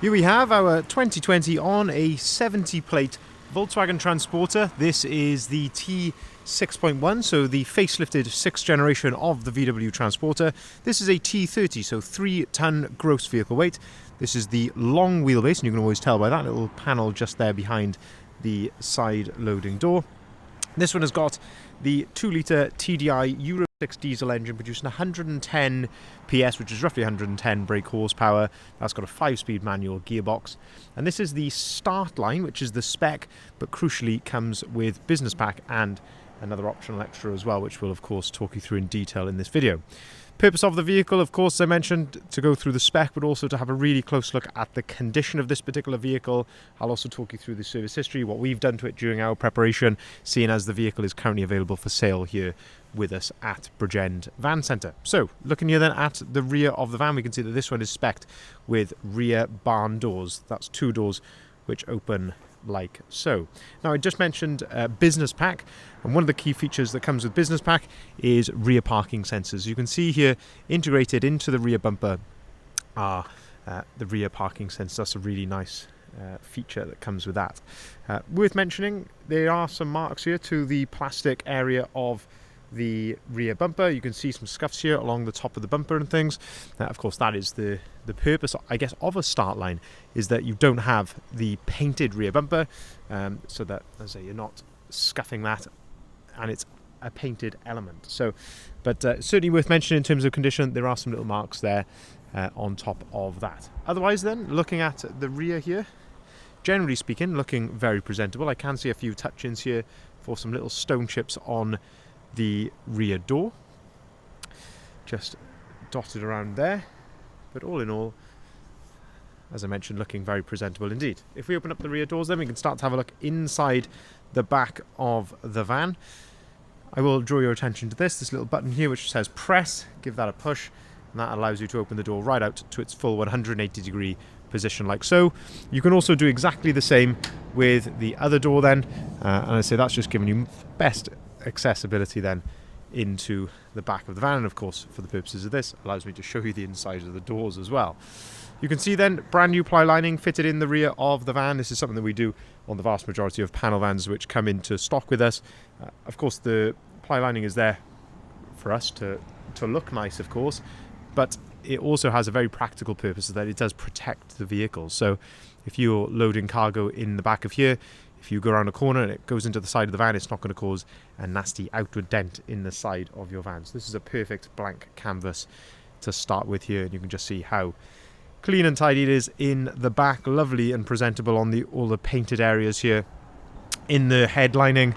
Here we have our 2020 on a 70 plate Volkswagen Transporter. This is the T6.1, so the facelifted 6th generation of the VW Transporter. This is a T30, so 3-ton gross vehicle weight. This is the long wheelbase, and you can always tell by that little panel just there behind the side loading door. This one has got the 2-litre TDI Euro 6 diesel engine producing 110 PS, which is roughly 110 brake horsepower. That's got a 5-speed manual gearbox. And this is the Startline, which is the spec, but crucially comes with business pack and another optional extra as well, which we'll of course talk you through in detail in this video. Purpose of the vehicle, of course, as I mentioned, to go through the spec, but also to have a really close look at the condition of this particular vehicle. I'll also talk you through the service history, what we've done to it during our preparation, seeing as the vehicle is currently available for sale here with us at Bridgend Van Centre. So, looking here then at the rear of the van, we can see that this one is spec'd with rear barn doors. That's 2 doors which open like so. Now, I just mentioned business pack, and one of the key features that comes with business pack is rear parking sensors. You can see here integrated into the rear bumper are the rear parking sensors. That's a really nice feature that comes with that. Worth mentioning, there are some marks here to the plastic area of the rear bumper. You can see some scuffs here along the top of the bumper and things. Of course, that is the purpose, I guess, of a Startline, is that you don't have the painted rear bumper, so that, as I say, you're not scuffing that, and it's a painted element. So, but certainly worth mentioning in terms of condition. There are some little marks there on top of that. Otherwise, then, looking at the rear here, generally speaking, looking very presentable. I can see a few touch-ins here for some little stone chips on the rear door, just dotted around there, but all in all, as I mentioned, looking very presentable indeed. If we open up the rear doors, then we can start to have a look inside the back of the van. I will draw your attention to this little button here which says press. Give that a push, and that allows you to open the door right out to its full 180-degree position like so. You can also do exactly the same with the other door then, and I say that's just giving you best accessibility then into the back of the van, and of course, for the purposes of this, allows me to show you the inside of the doors as well. You can see then brand new ply lining fitted in the rear of the van. This is something that we do on the vast majority of panel vans which come into stock with us. Of course, the ply lining is there for us to look nice, of course, but it also has a very practical purpose, that it does protect the vehicle. So if you're loading cargo in the back of here, if you go around a corner and it goes into the side of the van, it's not going to cause a nasty outward dent in the side of your van. So this is a perfect blank canvas to start with here, and you can just see how clean and tidy it is in the back. Lovely and presentable on all the painted areas here. In the headlining,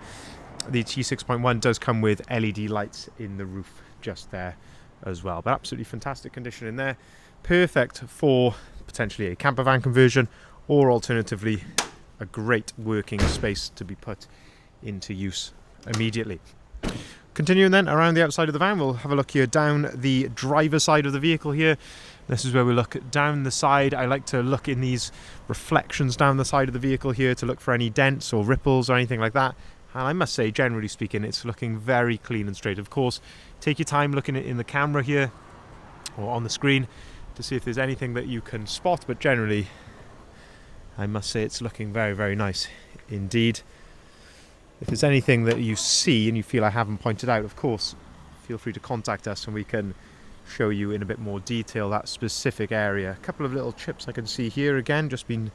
the T6.1 does come with LED lights in the roof just there as well. But absolutely fantastic condition in there. Perfect for potentially a camper van conversion, or alternatively a great working space to be put into use immediately. Continuing then around the outside of the van, we'll have a look here down the driver's side of the vehicle here. This is where we look down the side. I like to look in these reflections down the side of the vehicle here to look for any dents or ripples or anything like that. And I must say, generally speaking, it's looking very clean and straight. Of course, take your time looking at it in the camera here or on the screen to see if there's anything that you can spot, but generally I must say it's looking very, very nice indeed. If there's anything that you see and you feel I haven't pointed out, of course, feel free to contact us and we can show you in a bit more detail that specific area. A couple of little chips I can see here, again, just been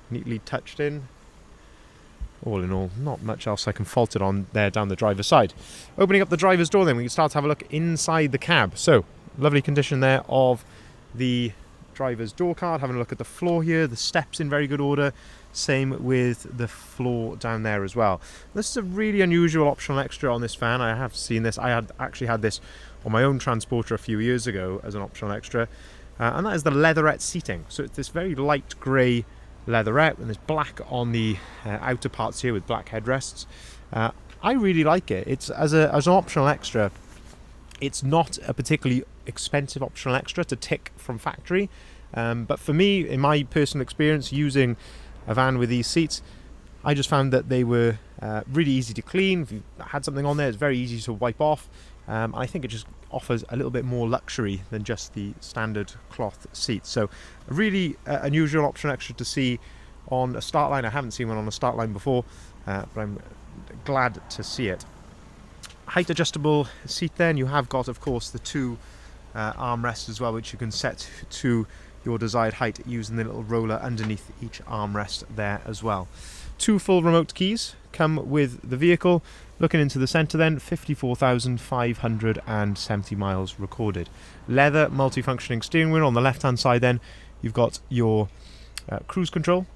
neatly touched in. All in all, not much else I can fault it on there down the driver's side. Opening up the driver's door then, we can start to have a look inside the cab. So, lovely condition there of the driver's door card. Having a look at the floor here, the steps in very good order, same with the floor down there as well. This is a really unusual optional extra on this van. I have seen this. I had actually had this on my own Transporter a few years ago as an optional extra, and that is the leatherette seating. So it's this very light grey leatherette, and there's black on the outer parts here with black headrests. I really like it. It's as an optional extra, it's not a particularly expensive optional extra to tick from factory, but for me, in my personal experience using a van with these seats, I just found that they were really easy to clean. If you had something on there, it's very easy to wipe off. I think it just offers a little bit more luxury than just the standard cloth seats. So a really unusual option actually to see on a Startline. I haven't seen one on a Startline before, but I'm glad to see it. Height adjustable seat then. You have got, of course, the two armrests as well, which you can set to your desired height using the little roller underneath each armrest there as well. 2 full remote keys come with the vehicle. Looking into the centre then, 54,570 miles recorded. Leather multifunctioning steering wheel. On the left hand side then, you've got your cruise control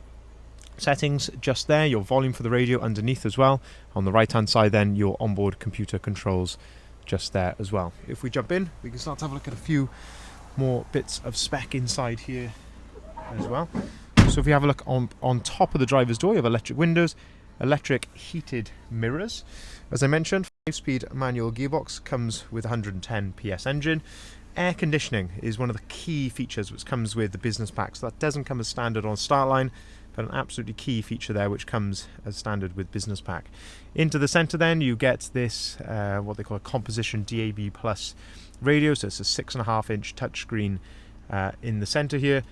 settings just there, your volume for the radio underneath as well. On the right hand side then, your onboard computer controls just there as well. If we jump in, we can start to have a look at a few more bits of spec inside here as well. So if we have a look on top of the driver's door, you have electric windows, electric heated mirrors. As I mentioned, 5-speed manual gearbox, comes with 110 PS engine. Air conditioning is one of the key features which comes with the business pack. So that doesn't come as standard on Startline, but an absolutely key feature there which comes as standard with business pack. Into the centre then you get this what they call a composition DAB plus radio. So it's a 6.5-inch touchscreen in the centre here.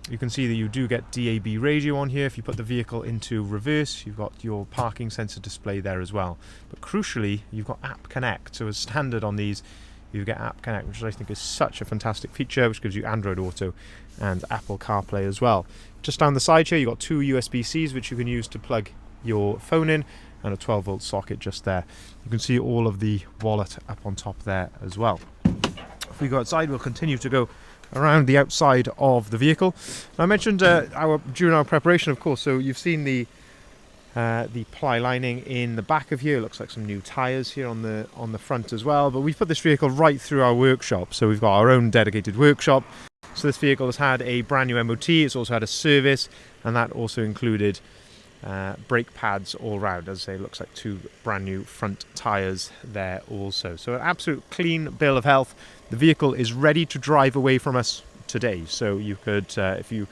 You can see that you do get DAB radio on here. If you put the vehicle into reverse, you've got your parking sensor display there as well. But crucially, you've got App Connect. So as standard on these, you get App Connect, which I think is such a fantastic feature, which gives you Android Auto and Apple CarPlay as well. Just down the side here, you've got 2 USB-Cs, which you can use to plug your phone in, and a 12-volt socket just there. You can see all of the wallet up on top there as well. If we go outside, we'll continue to go around the outside of the vehicle. Now, I mentioned during our preparation, of course, so you've seen the ply lining in the back of here. It looks like some new tyres here on the front as well, but we've put this vehicle right through our workshop, so we've got our own dedicated workshop. So this vehicle has had a brand new MOT, it's also had a service, and that also included brake pads all round. As I say, it looks like 2 brand new front tyres there also. So an absolute clean bill of health. The vehicle is ready to drive away from us today. So you could, if you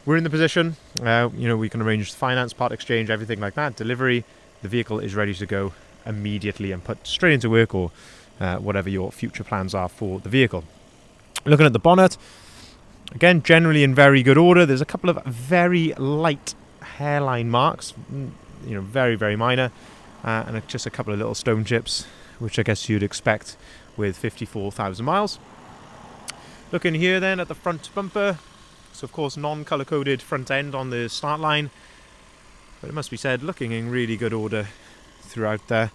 were in the position, we can arrange finance, part exchange, everything like that, delivery. The vehicle is ready to go immediately and put straight into work, or whatever your future plans are for the vehicle. Looking at the bonnet, again, generally in very good order. There's a couple of very light hairline marks, very, very minor, and just a couple of little stone chips, which I guess you'd expect with 54,000 miles. Looking here then at the front bumper, so of course non-colour coded front end on the Startline, but it must be said, looking in really good order throughout there.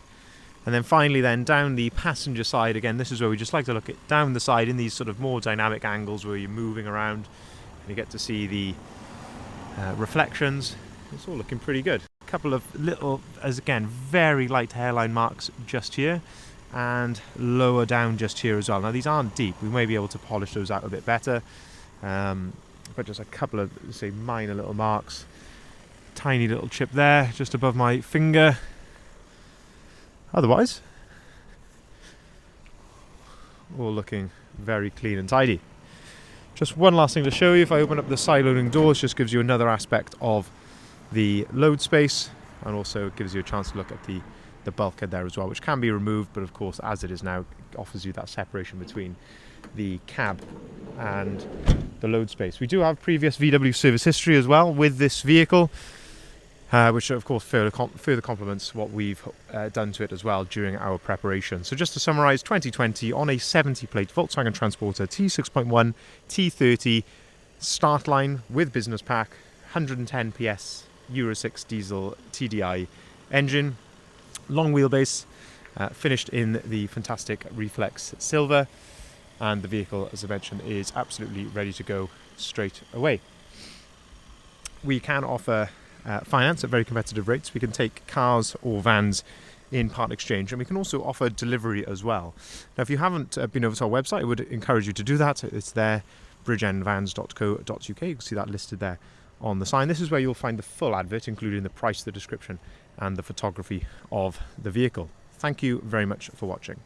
And then finally then down the passenger side, again, this is where we just like to look at down the side in these sort of more dynamic angles where you're moving around and you get to see the reflections. It's all looking pretty good. A couple of little, as again, very light hairline marks just here and lower down just here as well. Now these aren't deep, we may be able to polish those out a bit better, but just a couple of, say, minor little marks. Tiny little chip there just above my finger. Otherwise, all looking very clean and tidy. Just one last thing to show you. If I open up the side loading doors, just gives you another aspect of the load space, and also gives you a chance to look at the bulkhead there as well, which can be removed, but of course, as it is now, offers you that separation between the cab and the load space. We do have previous VW service history as well with this vehicle, which of course further complements what we've done to it as well during our preparation. So just to summarise, 2020 on a 70 plate Volkswagen Transporter T6.1 T30 Startline with business pack, 110 PS Euro 6 diesel TDI engine, long wheelbase, finished in the fantastic Reflex Silver, and the vehicle, as I mentioned, is absolutely ready to go straight away. We can offer finance at very competitive rates. We can take cars or vans in part exchange, and we can also offer delivery as well. Now, if you haven't been over to our website, I would encourage you to do that. It's there, bridgeendvans.co.uk. You can see that listed there on the sign. This is where you'll find the full advert, including the price, the description, and the photography of the vehicle. Thank you very much for watching.